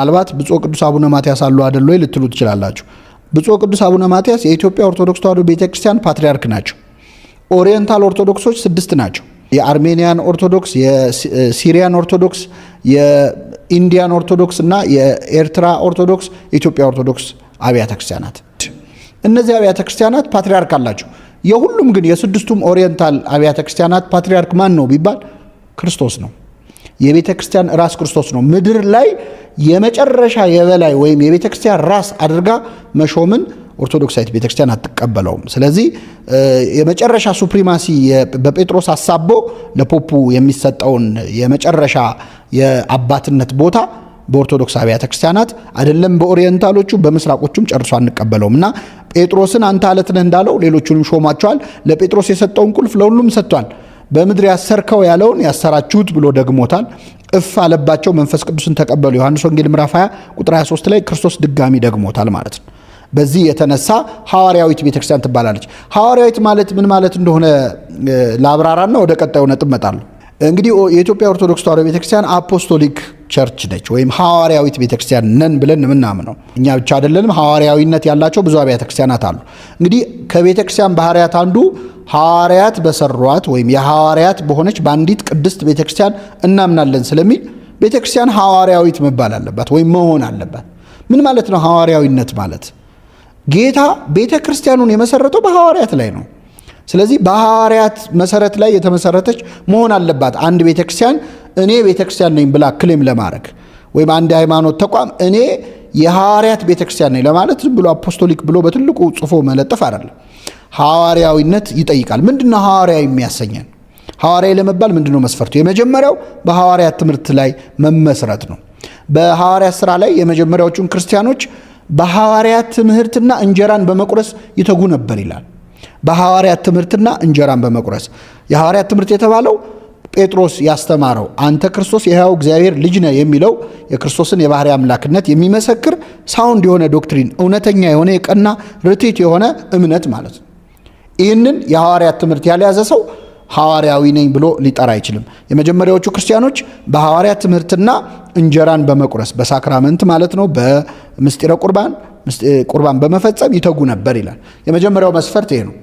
ምናልባት ብፁዕ ቅዱስ አቡነ ማትያስ አሉ አይደል ወይ ልትሉ ትችላላችሁ። ብፁዕ ቅዱስ አቡነ ማትያስ የኢትዮጵያ ኦርቶዶክስ ተዋሕዶ ቤተክርስቲያን ፓትርያርክ ናቸው። ኦሪየንታል ኦርቶዶክሶች 6 ናቸው። የአርሜኒያን ኦርቶዶክስ፣ የሲሪያን ኦርቶዶክስ፣ የኢንዲያን ኦርቶዶክስ እና የኤርትራ ኦርቶዶክስ፣ የኢትዮጵያ ኦርቶዶክስ አብያተ ክርስቲያናት። እነዚህ አብያተ ክርስቲያናት ፓትርያርክ አላቸው። የሁሉም ግን የስድስቱም ኦሪየንታል አብያተ ክርስቲያናት ፓትርያርክ ማን ነው ቢባል ክርስቶስ ነው። የቤተ ክርስቲያን ራስ ክርስቶስ ነው። ምድር ላይ የመጨረሻ የበላይ ወይም የቤተ ክርስቲያን ራስ አድርጋ መሾምን ኦርቶዶክሳዊት ቤተ ክርስቲያን አትቀበለውም። ስለዚህ የመጨረሻ ሱፕሪማሲ በጴጥሮስ አሳቦ ለፖፑ የሚሰጠውን የመጨረሻ የአባትነት ቦታ በኦርቶዶክስ አብያተ ክርስቲያናት አይደለም፣ በኦሪየንታሎቹ በምስራቆቹም ጨርሶ አንቀበለውም እና ጴጥሮስን አንተ አለት ነህ እንዳለው ሌሎቹንም ሾሟቸዋል። ለጴጥሮስ የሰጠውን ቁልፍ ለሁሉም ሰጥቷል። በምድር ያሰርከው ያለውን ያሰራችሁት ብሎ ደግሞታል። እፍ አለባቸው፣ መንፈስ ቅዱስን ተቀበሉ። ዮሐንስ ወንጌል ምዕራፍ 20 ቁጥር 23 ላይ ክርስቶስ ድጋሚ ደግሞታል ማለት ነው። በዚህ የተነሳ ሐዋርያዊት ቤተክርስቲያን ትባላለች። ሐዋርያዊት ማለት ምን ማለት እንደሆነ ላብራራና ወደ ቀጣዩ ነጥብ እመጣለሁ። እንግዲህ የኢትዮጵያ ኦርቶዶክስ ተዋሕዶ ቤተክርስቲያን አፖስቶሊክ ቸርች ነች ወይም ሐዋርያዊት ቤተክርስቲያን ነን ብለን የምናምነው እኛ ብቻ አይደለንም። ሐዋርያዊነት ያላቸው ብዙ አብያተ ክርስቲያናት አሉ። እንግዲህ ከቤተክርስቲያን ባህሪያት አንዱ ሐዋርያት በሰሯት ወይም የሐዋርያት በሆነች በአንዲት ቅድስት ቤተክርስቲያን እናምናለን ስለሚል ቤተክርስቲያን ሐዋርያዊት መባል አለባት ወይም መሆን አለባት። ምን ማለት ነው ሐዋርያዊነት ማለት? ጌታ ቤተክርስቲያኑን የመሰረተው በሐዋርያት ላይ ነው። ስለዚህ በሐዋርያት መሰረት ላይ የተመሰረተች መሆን አለባት። አንድ ቤተክርስቲያን እኔ ቤተክርስቲያን ነኝ ብላ ክሌም ለማድረግ ወይም አንድ ሃይማኖት ተቋም እኔ የሐዋርያት ቤተክርስቲያን ነኝ ለማለት ብሎ አፖስቶሊክ ብሎ በትልቁ ጽፎ መለጠፍ አይደለም። ሐዋርያዊነት ይጠይቃል። ምንድነው ሐዋርያዊ የሚያሰኘን? ሐዋርያዊ ለመባል ምንድነው መስፈርቱ? የመጀመሪያው በሐዋርያት ትምህርት ላይ መመስረት ነው። በሐዋርያት ሥራ ላይ የመጀመሪያዎቹን ክርስቲያኖች በሐዋርያት ትምህርትና እንጀራን በመቁረስ ይተጉ ነበር ይላል። በሐዋርያት ትምህርትና እንጀራን በመቁረስ የሐዋርያት ትምህርት የተባለው ጴጥሮስ ያስተማረው አንተ ክርስቶስ የሕያው እግዚአብሔር ልጅ ነህ የሚለው የክርስቶስን የባህሪ አምላክነት የሚመሰክር ሳውንድ የሆነ ዶክትሪን፣ እውነተኛ የሆነ የቀና ርቲት የሆነ እምነት ማለት ነው። ይህንን የሐዋርያት ትምህርት ያልያዘ ሰው ሐዋርያዊ ነኝ ብሎ ሊጠራ አይችልም። የመጀመሪያዎቹ ክርስቲያኖች በሐዋርያት ትምህርትና እንጀራን በመቁረስ በሳክራመንት ማለት ነው፣ በምስጢረ ቁርባን በመፈጸም ይተጉ ነበር ይላል። የመጀመሪያው መስፈርት ይሄ ነው።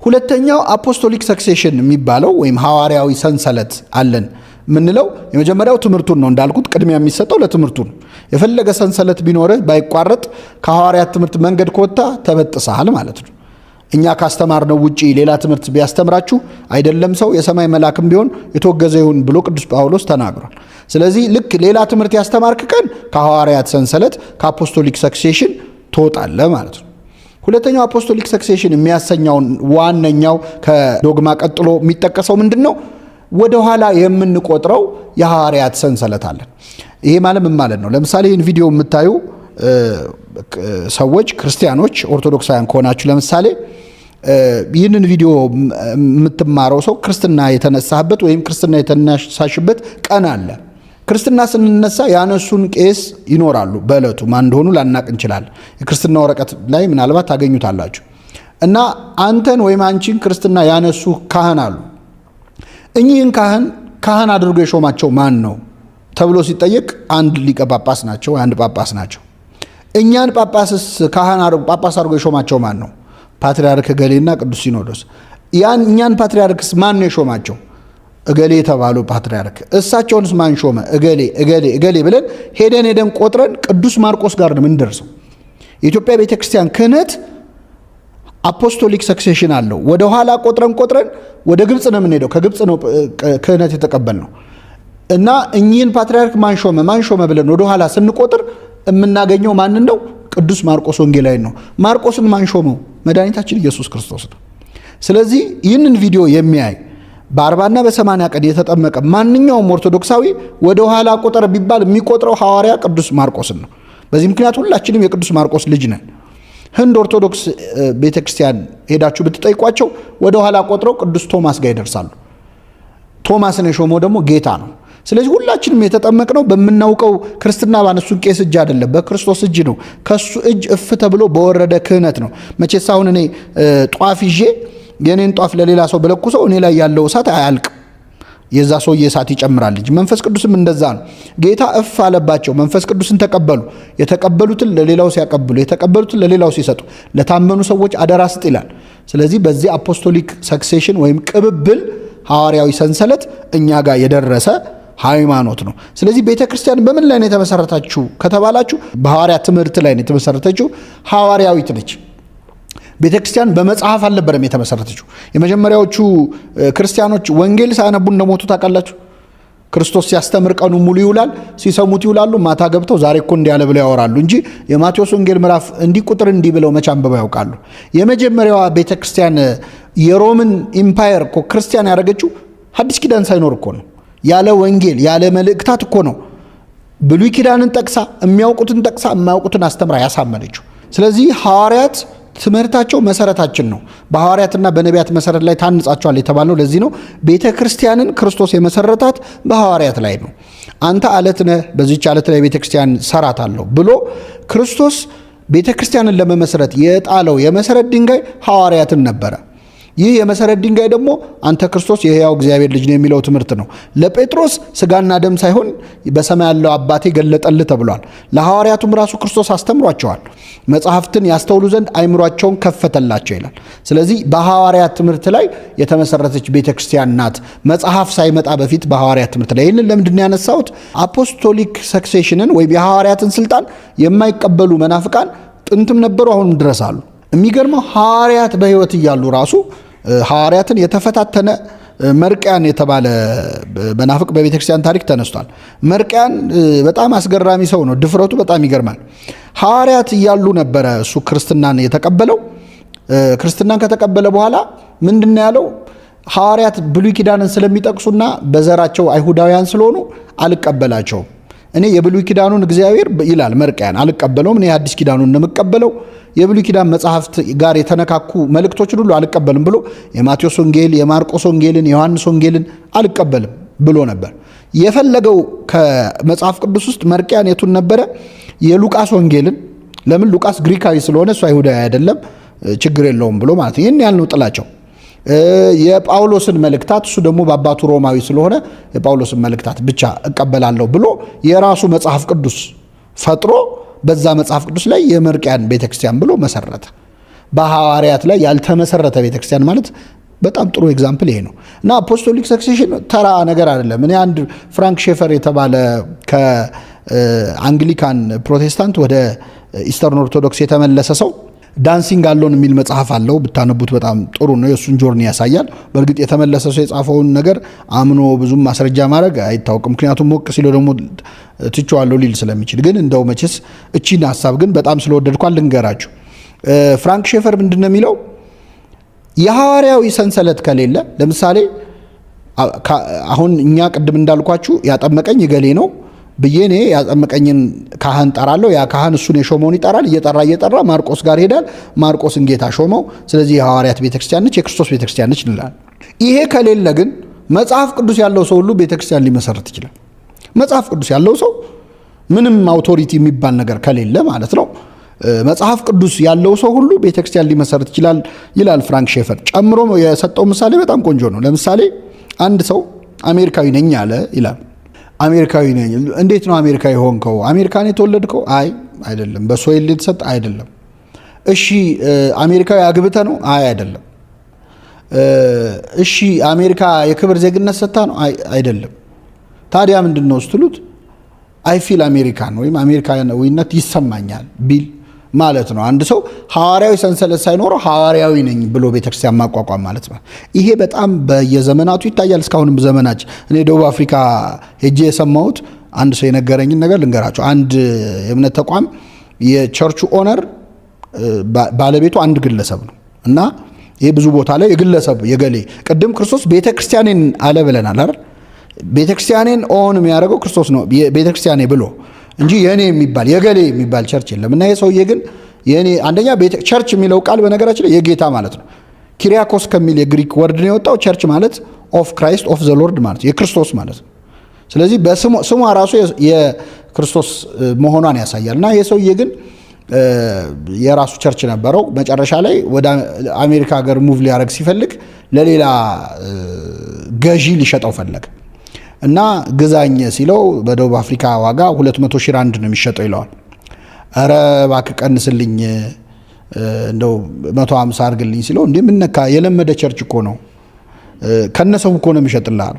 ሁለተኛው አፖስቶሊክ ሰክሴሽን የሚባለው ወይም ሐዋርያዊ ሰንሰለት አለን ምንለው የመጀመሪያው ትምህርቱን ነው። እንዳልኩት ቅድሚያ የሚሰጠው ለትምህርቱ ነው። የፈለገ ሰንሰለት ቢኖርህ ባይቋረጥ ከሐዋርያት ትምህርት መንገድ ከወጣ ተበጥሰሃል ማለት ነው። እኛ ካስተማርነው ውጪ ሌላ ትምህርት ቢያስተምራችሁ አይደለም ሰው የሰማይ መልአክም ቢሆን የተወገዘ ይሁን ብሎ ቅዱስ ጳውሎስ ተናግሯል። ስለዚህ ልክ ሌላ ትምህርት ያስተማርክ ቀን ከሐዋርያት ሰንሰለት ከአፖስቶሊክ ሰክሴሽን ትወጣለህ ማለት ነው። ሁለተኛው አፖስቶሊክ ሰክሴሽን የሚያሰኛውን ዋነኛው ከዶግማ ቀጥሎ የሚጠቀሰው ምንድን ነው? ወደ ኋላ የምንቆጥረው የሐዋርያት ሰንሰለት አለን። ይሄ ማለት ምን ማለት ነው? ለምሳሌ ይህን ቪዲዮ የምታዩ ሰዎች ክርስቲያኖች ኦርቶዶክሳውያን ከሆናችሁ ለምሳሌ ይህንን ቪዲዮ የምትማረው ሰው ክርስትና የተነሳህበት ወይም ክርስትና የተነሳሽበት ቀን አለ። ክርስትና ስንነሳ ያነሱን ቄስ ይኖራሉ። በዕለቱ ማን እንደሆኑ ላናቅ እንችላለን። የክርስትና ወረቀት ላይ ምናልባት ታገኙታላችሁ። እና አንተን ወይም አንቺን ክርስትና ያነሱ ካህን አሉ። እኚህን ካህን አድርጎ የሾማቸው ማን ነው ተብሎ ሲጠየቅ አንድ ሊቀ ጳጳስ ናቸው፣ አንድ ጳጳስ ናቸው። እኛን ጳጳስ አድርጎ የሾማቸው ማን ነው? ፓትርያርክ እገሌና ቅዱስ ሲኖዶስ። እኛን ፓትርያርክስ ማን ነው የሾማቸው? እገሌ የተባሉ ፓትርያርክ። እሳቸውንስ ማን ሾመ? እገሌ ብለን ሄደን ቆጥረን ቅዱስ ማርቆስ ጋር ነው የምንደርሰው። የኢትዮጵያ ቤተክርስቲያን ክህነት አፖስቶሊክ ሰክሴሽን አለው። ወደ ኋላ ቆጥረን ወደ ግብፅ ነው የምንሄደው። ከግብፅ ነው ክህነት የተቀበልነው እና እኚህን ፓትርያርክ ማን ሾመ ብለን ወደ ኋላ ስንቆጥር የምናገኘው ማንን ነው? ቅዱስ ማርቆስ ወንጌላዊ ነው። ማርቆስን ማን ሾመው? መድኃኒታችን ኢየሱስ ክርስቶስ ነው። ስለዚህ ይህንን ቪዲዮ የሚያይ በ40ና በ80 ቀን የተጠመቀ ማንኛውም ኦርቶዶክሳዊ ወደ ኋላ ቁጥር ቢባል የሚቆጥረው ሐዋርያ ቅዱስ ማርቆስን ነው። በዚህ ምክንያት ሁላችንም የቅዱስ ማርቆስ ልጅ ነን። ህንድ ኦርቶዶክስ ቤተክርስቲያን ሄዳችሁ ብትጠይቋቸው ወደ ኋላ ቆጥረው ቅዱስ ቶማስ ጋር ይደርሳሉ። ቶማስን የሾመው ደግሞ ጌታ ነው። ስለዚህ ሁላችንም የተጠመቅነው በምናውቀው ክርስትና ባነሱን ቄስ እጅ አይደለም፣ በክርስቶስ እጅ ነው። ከሱ እጅ እፍ ተብሎ በወረደ ክህነት ነው። መቼስ አሁን እኔ ጧፍ ይዤ የኔን ጧፍ ለሌላ ሰው በለኩሰው እኔ ላይ ያለው እሳት አያልቅም። የዛ ሰውዬ እሳት ይጨምራል እንጂ። መንፈስ ቅዱስም እንደዛ ነው። ጌታ እፍ አለባቸው፣ መንፈስ ቅዱስን ተቀበሉ። የተቀበሉትን ለሌላው ሲያቀብሉ፣ የተቀበሉትን ለሌላው ሲሰጡ፣ ለታመኑ ሰዎች አደራ ስጥ ይላል። ስለዚህ በዚህ አፖስቶሊክ ሰክሴሽን ወይም ቅብብል ሐዋርያዊ ሰንሰለት እኛ ጋር የደረሰ ሃይማኖት ነው። ስለዚህ ቤተ ክርስቲያን በምን ላይ ነው የተመሰረተችው ከተባላችሁ በሐዋርያ ትምህርት ላይ ነው የተመሰረተችው። ሐዋርያዊት ነች። ቤተ ክርስቲያን በመጽሐፍ አልነበረም የተመሰረተችው። የመጀመሪያዎቹ ክርስቲያኖች ወንጌል ሳያነቡ እንደሞቱ ታውቃላችሁ። ክርስቶስ ሲያስተምር ቀኑ ሙሉ ይውላል፣ ሲሰሙት ይውላሉ። ማታ ገብተው ዛሬ እኮ እንዲህ ያለ ብለው ያወራሉ እንጂ የማቴዎስ ወንጌል ምዕራፍ እንዲህ ቁጥር እንዲህ ብለው መቼ አንብበው ያውቃሉ? የመጀመሪያዋ ቤተ ክርስቲያን የሮምን ኢምፓየር እኮ ክርስቲያን ያደረገችው ሐዲስ ኪዳን ሳይኖር እኮ ነው። ያለ ወንጌል ያለ መልእክታት እኮ ነው ብሉይ ኪዳንን ጠቅሳ የሚያውቁትን ጠቅሳ የማያውቁትን አስተምራ ያሳመነችው። ስለዚህ ሐዋርያት ትምህርታቸው መሰረታችን ነው። በሐዋርያትና በነቢያት መሰረት ላይ ታንጻቸዋል የተባለው ለዚህ ነው። ቤተ ክርስቲያንን ክርስቶስ የመሰረታት በሐዋርያት ላይ ነው። አንተ አለት ነህ፣ በዚህች አለት ላይ ቤተ ክርስቲያን ሰራታለሁ ብሎ ክርስቶስ ቤተ ክርስቲያንን ለመመስረት የጣለው የመሰረት ድንጋይ ሐዋርያትን ነበረ። ይህ የመሰረት ድንጋይ ደግሞ አንተ ክርስቶስ የሕያው እግዚአብሔር ልጅ ነው የሚለው ትምህርት ነው። ለጴጥሮስ ስጋና ደም ሳይሆን በሰማይ ያለው አባቴ ገለጠልህ ተብሏል። ለሐዋርያቱም ራሱ ክርስቶስ አስተምሯቸዋል። መጽሐፍትን ያስተውሉ ዘንድ አይምሯቸውን ከፈተላቸው ይላል። ስለዚህ በሐዋርያት ትምህርት ላይ የተመሰረተች ቤተክርስቲያን ናት፣ መጽሐፍ ሳይመጣ በፊት በሐዋርያት ትምህርት ላይ። ይህንን ለምንድን ያነሳሁት? አፖስቶሊክ ሰክሴሽንን ወይም የሐዋርያትን ስልጣን የማይቀበሉ መናፍቃን ጥንትም ነበሩ፣ አሁንም ድረስ አሉ። የሚገርመው ሐዋርያት በሕይወት እያሉ ራሱ ሐዋርያትን የተፈታተነ መርቅያን የተባለ መናፍቅ በቤተክርስቲያን ታሪክ ተነስቷል። መርቅያን በጣም አስገራሚ ሰው ነው። ድፍረቱ በጣም ይገርማል። ሐዋርያት እያሉ ነበረ እሱ ክርስትናን የተቀበለው። ክርስትናን ከተቀበለ በኋላ ምንድነው ያለው? ሐዋርያት ብሉይ ኪዳንን ስለሚጠቅሱና በዘራቸው አይሁዳውያን ስለሆኑ አልቀበላቸውም። እኔ የብሉይ ኪዳኑን እግዚአብሔር ይላል መርቅያን አልቀበለውም። እኔ የአዲስ ኪዳኑን እንደምቀበለው የብሉይ ኪዳን መጽሐፍት ጋር የተነካኩ መልእክቶችን ሁሉ አልቀበልም ብሎ የማቴዎስ ወንጌል፣ የማርቆስ ወንጌልን፣ የዮሐንስ ወንጌልን አልቀበልም ብሎ ነበር። የፈለገው ከመጽሐፍ ቅዱስ ውስጥ መርቅያን የቱን ነበረ? የሉቃስ ወንጌልን። ለምን? ሉቃስ ግሪካዊ ስለሆነ እሱ አይሁዳዊ አይደለም፣ ችግር የለውም ብሎ ማለት ነው። ይህን ያህል ነው ጥላቸው። የጳውሎስን መልእክታት፣ እሱ ደግሞ በአባቱ ሮማዊ ስለሆነ የጳውሎስን መልእክታት ብቻ እቀበላለሁ ብሎ የራሱ መጽሐፍ ቅዱስ ፈጥሮ በዛ መጽሐፍ ቅዱስ ላይ የመርቅያን ቤተክርስቲያን ብሎ መሰረተ። በሐዋርያት ላይ ያልተመሰረተ ቤተክርስቲያን ማለት በጣም ጥሩ ኤግዛምፕል ይሄ ነው። እና አፖስቶሊክ ሰክሴሽን ተራ ነገር አይደለም። እኔ አንድ ፍራንክ ሼፈር የተባለ ከአንግሊካን ፕሮቴስታንት ወደ ኢስተርን ኦርቶዶክስ የተመለሰ ሰው ዳንሲንግ አሎን የሚል መጽሐፍ አለው። ብታነቡት በጣም ጥሩ ነው። የእሱን ጆርኒ ያሳያል። በእርግጥ የተመለሰ ሰው የጻፈውን ነገር አምኖ ብዙም ማስረጃ ማድረግ አይታወቅም። ምክንያቱም ሞቅ ሲለው ደግሞ ትቼዋለሁ ሊል ስለሚችል። ግን እንደው መቼስ እቺን ሀሳብ ግን በጣም ስለወደድኳል ልንገራችሁ። ፍራንክ ሼፈር ምንድን ነው የሚለው? የሐዋርያዊ ሰንሰለት ከሌለ፣ ለምሳሌ አሁን እኛ ቅድም እንዳልኳችሁ ያጠመቀኝ እገሌ ነው ብዬ እኔ ያጠመቀኝን ካህን ጠራለሁ። ያ ካህን እሱን የሾመውን ይጠራል። እየጠራ ማርቆስ ጋር ሄዳል። ማርቆስን ጌታ ሾመው። ስለዚህ የሐዋርያት ቤተክርስቲያን ነች፣ የክርስቶስ ቤተክርስቲያን ነች እንላለን። ይሄ ከሌለ ግን መጽሐፍ ቅዱስ ያለው ሰው ሁሉ ቤተክርስቲያን ሊመሰርት ይችላል። መጽሐፍ ቅዱስ ያለው ሰው ምንም አውቶሪቲ የሚባል ነገር ከሌለ ማለት ነው። መጽሐፍ ቅዱስ ያለው ሰው ሁሉ ቤተክርስቲያን ሊመሰርት ይችላል ይላል ፍራንክ ሼፈር። ጨምሮ የሰጠው ምሳሌ በጣም ቆንጆ ነው። ለምሳሌ አንድ ሰው አሜሪካዊ ነኝ አለ ይላል። አሜሪካዊ ነኝ። እንዴት ነው አሜሪካዊ ሆንከው? አሜሪካን የተወለድከው? አይ አይደለም። በሶይል የተሰጠ? አይደለም። እሺ አሜሪካዊ አግብተ ነው? አይ አይደለም። እሺ አሜሪካ የክብር ዜግነት ሰጥታ ነው? አይ አይደለም። ታዲያ ምንድን ነው ስትሉት አይ ፊል አሜሪካን ወይም አሜሪካዊነት ይሰማኛል ቢል ማለት ነው። አንድ ሰው ሐዋርያዊ ሰንሰለት ሳይኖረው ሐዋርያዊ ነኝ ብሎ ቤተክርስቲያን ማቋቋም ማለት ነው። ይሄ በጣም በየዘመናቱ ይታያል። እስካሁንም ዘመናችን እኔ ደቡብ አፍሪካ ሄጄ የሰማሁት አንድ ሰው የነገረኝን ነገር ልንገራቸው። አንድ የእምነት ተቋም የቸርቹ ኦነር ባለቤቱ አንድ ግለሰብ ነው እና ይሄ ብዙ ቦታ ላይ የግለሰብ የገሌ ቅድም ክርስቶስ ቤተክርስቲያኔን አለ ብለናል አይደል? ቤተክርስቲያኔን ኦን የሚያደርገው ክርስቶስ ነው ቤተክርስቲያኔ ብሎ እንጂ የኔ የሚባል የገሌ የሚባል ቸርች የለም። እና የሰውዬ ግን የኔ አንደኛ ቸርች የሚለው ቃል በነገራችን ላይ የጌታ ማለት ነው። ኪሪያኮስ ከሚል የግሪክ ወርድ ነው የወጣው። ቸርች ማለት ኦፍ ክራይስት ኦፍ ዘ ሎርድ ማለት የክርስቶስ ማለት ነው። ስለዚህ በስሟ ራሱ የክርስቶስ መሆኗን ያሳያል። እና የሰውዬ ግን የራሱ ቸርች ነበረው። መጨረሻ ላይ ወደ አሜሪካ ሀገር ሙቭ ሊያደርግ ሲፈልግ ለሌላ ገዢ ሊሸጠው ፈለገ። እና ግዛኝ ሲለው በደቡብ አፍሪካ ዋጋ 200,000 ራንድ ነው የሚሸጠው ይለዋል። ኧረ እባክህ ቀንስልኝ እንደው 150 አድርግልኝ ሲለው እንዴ ምን ነካ የለመደ ቸርች እኮ ነው ከነሰው እኮ ነው የሚሸጥልህ አሉ።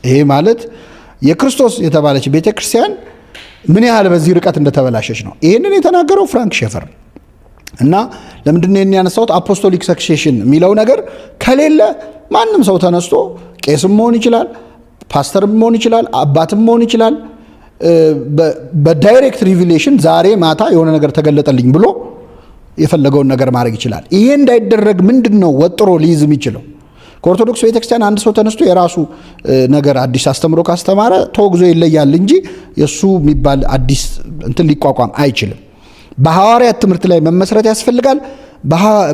ይሄ ማለት የክርስቶስ የተባለች ቤተክርስቲያን ምን ያህል በዚህ ርቀት እንደተበላሸች ነው። ይሄንን የተናገረው ፍራንክ ሼፈር እና ለምንድነው ያነሳሁት? አፖስቶሊክ ሰክሴሽን የሚለው ነገር ከሌለ ማንም ሰው ተነስቶ ቄስም መሆን ይችላል፣ ፓስተርም መሆን ይችላል፣ አባትም መሆን ይችላል። በዳይሬክት ሪቪሌሽን ዛሬ ማታ የሆነ ነገር ተገለጠልኝ ብሎ የፈለገውን ነገር ማድረግ ይችላል። ይሄ እንዳይደረግ ምንድነው ወጥሮ ሊይዝ የሚችለው? ከኦርቶዶክስ ቤተክርስቲያን አንድ ሰው ተነስቶ የራሱ ነገር አዲስ አስተምሮ ካስተማረ ተወግዞ ይለያል እንጂ የሱ የሚባል አዲስ እንትን ሊቋቋም አይችልም። በሐዋርያት ትምህርት ላይ መመስረት ያስፈልጋል።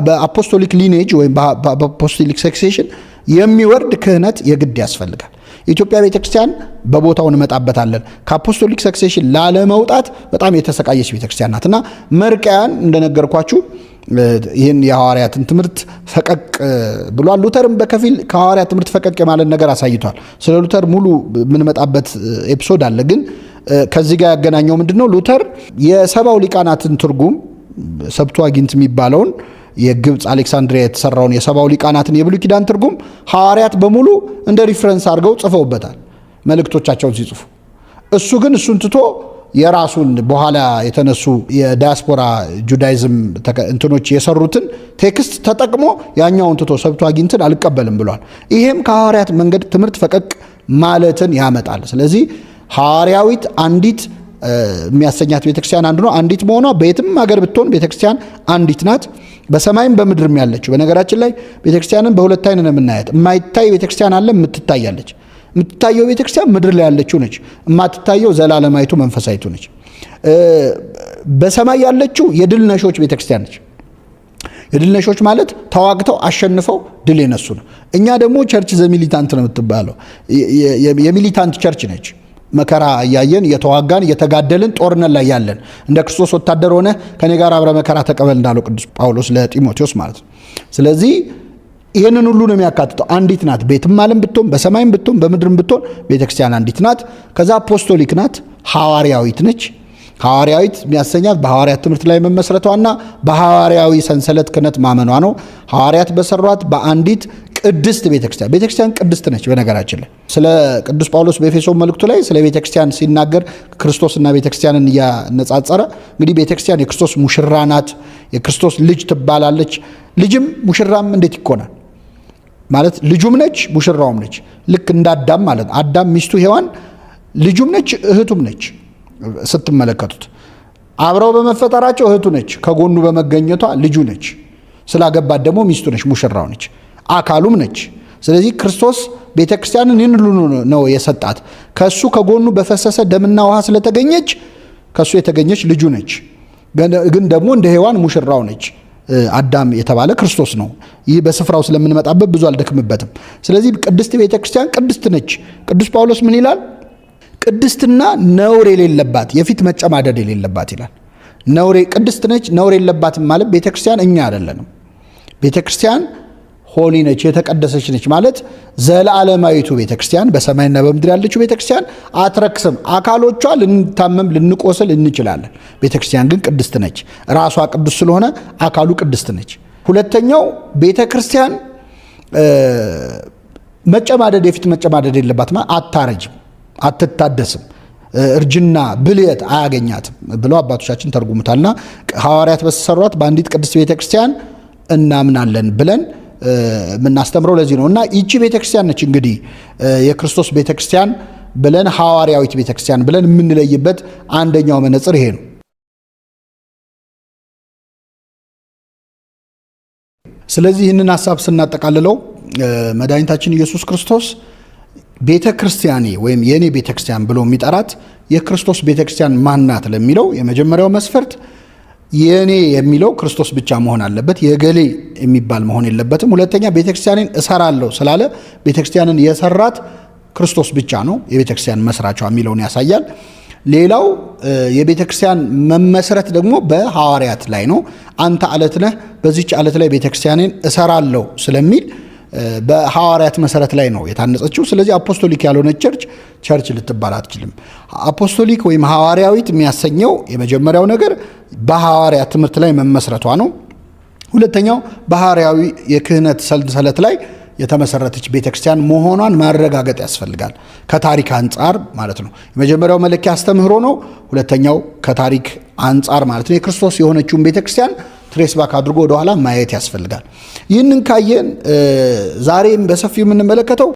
በአፖስቶሊክ ሊኔጅ ወይም በአፖስቶሊክ ሰክሴሽን የሚወርድ ክህነት የግድ ያስፈልጋል። የኢትዮጵያ ቤተክርስቲያን በቦታው እንመጣበታለን። ከአፖስቶሊክ ሰክሴሽን ላለመውጣት በጣም የተሰቃየች ቤተክርስቲያን ናትና መርቃያን እንደነገርኳችሁ ይህን የሐዋርያትን ትምህርት ፈቀቅ ብሏል። ሉተርም በከፊል ከሐዋርያት ትምህርት ፈቀቅ የማለት ነገር አሳይቷል። ስለ ሉተር ሙሉ የምንመጣበት ኤፒሶድ አለ። ግን ከዚህ ጋር ያገናኘው ምንድነው? ሉተር የሰባው ሊቃናትን ትርጉም ሰብቱአጊንት የሚባለውን የግብፅ አሌክሳንድሪያ የተሰራውን የሰባው ሊቃናትን የብሉይ ኪዳን ትርጉም ሐዋርያት በሙሉ እንደ ሪፍረንስ አድርገው ጽፈውበታል መልእክቶቻቸውን ሲጽፉ። እሱ ግን እሱን ትቶ የራሱን በኋላ የተነሱ የዳያስፖራ ጁዳይዝም እንትኖች የሰሩትን ቴክስት ተጠቅሞ ያኛውን ትቶ ሰብቱአጊንትን አልቀበልም ብሏል። ይሄም ከሐዋርያት መንገድ ትምህርት ፈቀቅ ማለትን ያመጣል። ስለዚህ ሐዋርያዊት አንዲት የሚያሰኛት ቤተክርስቲያን አንዱ ነው። አንዲት መሆኗ በየትም ሀገር ብትሆን ቤተክርስቲያን አንዲት ናት፣ በሰማይም በምድርም ያለችው። በነገራችን ላይ ቤተክርስቲያንን በሁለት አይን ነው የምናያት። የማይታይ ቤተክርስቲያን አለ፣ የምትታያለች። የምትታየው ቤተክርስቲያን ምድር ላይ ያለችው ነች። የማትታየው ዘላለማዊቱ መንፈሳዊቱ ነች። በሰማይ ያለችው የድል ነሾች ቤተክርስቲያን ነች። የድል ነሾች ማለት ተዋግተው አሸንፈው ድል የነሱ ነው። እኛ ደግሞ ቸርች ዘሚሊታንት ነው የምትባለው። የሚሊታንት ቸርች ነች። መከራ እያየን እየተዋጋን እየተጋደልን ጦርነት ላይ ያለን እንደ ክርስቶስ ወታደር ሆነ ከኔ ጋር አብረ መከራ ተቀበል እንዳለው ቅዱስ ጳውሎስ ለጢሞቴዎስ ማለት ነው። ስለዚህ ይህንን ሁሉ ነው የሚያካትተው። አንዲት ናት። ቤትም ዓለም ብትሆን በሰማይም ብትሆን በምድርም ብትሆን ቤተክርስቲያን አንዲት ናት። ከዛ አፖስቶሊክ ናት፣ ሐዋርያዊት ነች። ሐዋርያዊት የሚያሰኛት በሐዋርያት ትምህርት ላይ መመስረቷና በሐዋርያዊ ሰንሰለት ክህነት ማመኗ ነው። ሐዋርያት በሰሯት በአንዲት ቅድስት ቤተክርስቲያን ቅድስት ነች። በነገራችን ላይ ስለ ቅዱስ ጳውሎስ በኤፌሶን መልእክቱ ላይ ስለ ቤተክርስቲያን ሲናገር ክርስቶስና ቤተክርስቲያንን እያነጻጸረ እንግዲህ ቤተክርስቲያን የክርስቶስ ሙሽራ ናት፣ የክርስቶስ ልጅ ትባላለች። ልጅም ሙሽራም እንዴት ይኮናል ማለት ልጁም ነች ሙሽራውም ነች። ልክ እንደ አዳም ማለት አዳም ሚስቱ ሔዋን ልጁም ነች እህቱም ነች። ስትመለከቱት አብረው በመፈጠራቸው እህቱ ነች፣ ከጎኑ በመገኘቷ ልጁ ነች፣ ስላገባት ደግሞ ሚስቱ ነች፣ ሙሽራው ነች፣ አካሉም ነች። ስለዚህ ክርስቶስ ቤተክርስቲያንን ይህን ሁሉ ነው የሰጣት። ከሱ ከጎኑ በፈሰሰ ደምና ውሃ ስለተገኘች ከሱ የተገኘች ልጁ ነች። ግን ደግሞ እንደ ሔዋን ሙሽራው ነች። አዳም የተባለ ክርስቶስ ነው። ይህ በስፍራው ስለምንመጣበት ብዙ አልደክምበትም። ስለዚህ ቅድስት ቤተክርስቲያን ቅድስት ነች። ቅዱስ ጳውሎስ ምን ይላል? ቅድስትና ነውር የሌለባት የፊት መጨማደድ የሌለባት ይላል። ቅድስት ነች፣ ነውር የለባትም ማለት ቤተክርስቲያን እኛ አይደለንም። ቤተክርስቲያን ሆሊ ነች፣ የተቀደሰች ነች ማለት ዘላለማዊቱ ቤተክርስቲያን በሰማይና በምድር ያለችው ቤተክርስቲያን አትረክስም። አካሎቿ ልንታመም ልንቆስል እንችላለን። ቤተክርስቲያን ግን ቅድስት ነች። ራሷ ቅዱስ ስለሆነ አካሉ ቅድስት ነች። ሁለተኛው ቤተክርስቲያን መጨማደድ የፊት መጨማደድ የለባትም። አታረጅም፣ አትታደስም፣ እርጅና ብልየት አያገኛትም ብለው አባቶቻችን ተርጉሙታልና ሐዋርያት በሰሯት በአንዲት ቅድስት ቤተክርስቲያን እናምናለን ብለን የምናስተምረው ለዚህ ነው። እና ይቺ ቤተክርስቲያን ነች እንግዲህ የክርስቶስ ቤተክርስቲያን ብለን ሐዋርያዊት ቤተክርስቲያን ብለን የምንለይበት አንደኛው መነጽር ይሄ ነው። ስለዚህ ይህንን ሐሳብ ስናጠቃልለው መድኃኒታችን ኢየሱስ ክርስቶስ ቤተክርስቲያኔ ወይም የኔ ቤተክርስቲያን ብሎ የሚጠራት የክርስቶስ ቤተክርስቲያን ማናት ለሚለው የመጀመሪያው መስፈርት የኔ የሚለው ክርስቶስ ብቻ መሆን አለበት፣ የገሌ የሚባል መሆን የለበትም። ሁለተኛ ቤተክርስቲያንን እሰራለሁ ስላለ ቤተክርስቲያንን የሰራት ክርስቶስ ብቻ ነው የቤተክርስቲያን መስራቿ የሚለውን ያሳያል። ሌላው የቤተክርስቲያን መመስረት ደግሞ በሐዋርያት ላይ ነው። አንተ አለት ነህ፣ በዚህች አለት ላይ ቤተክርስቲያንን እሰራለሁ ስለሚል በሐዋርያት መሰረት ላይ ነው የታነጸችው። ስለዚህ አፖስቶሊክ ያልሆነች ቸርች ልትባል አትችልም። አፖስቶሊክ ወይም ሐዋርያዊት የሚያሰኘው የመጀመሪያው ነገር በሐዋርያት ትምህርት ላይ መመስረቷ ነው። ሁለተኛው በሐዋርያዊ የክህነት ሰንሰለት ላይ የተመሰረተች ቤተክርስቲያን መሆኗን ማረጋገጥ ያስፈልጋል። ከታሪክ አንጻር ማለት ነው። የመጀመሪያው መለኪያ አስተምህሮ ነው። ሁለተኛው ከታሪክ አንጻር ማለት ነው። የክርስቶስ የሆነችውን ቤተክርስቲያን ትሬስ ባክ አድርጎ ወደኋላ ማየት ያስፈልጋል። ይህንን ካየን ዛሬም በሰፊው የምንመለከተው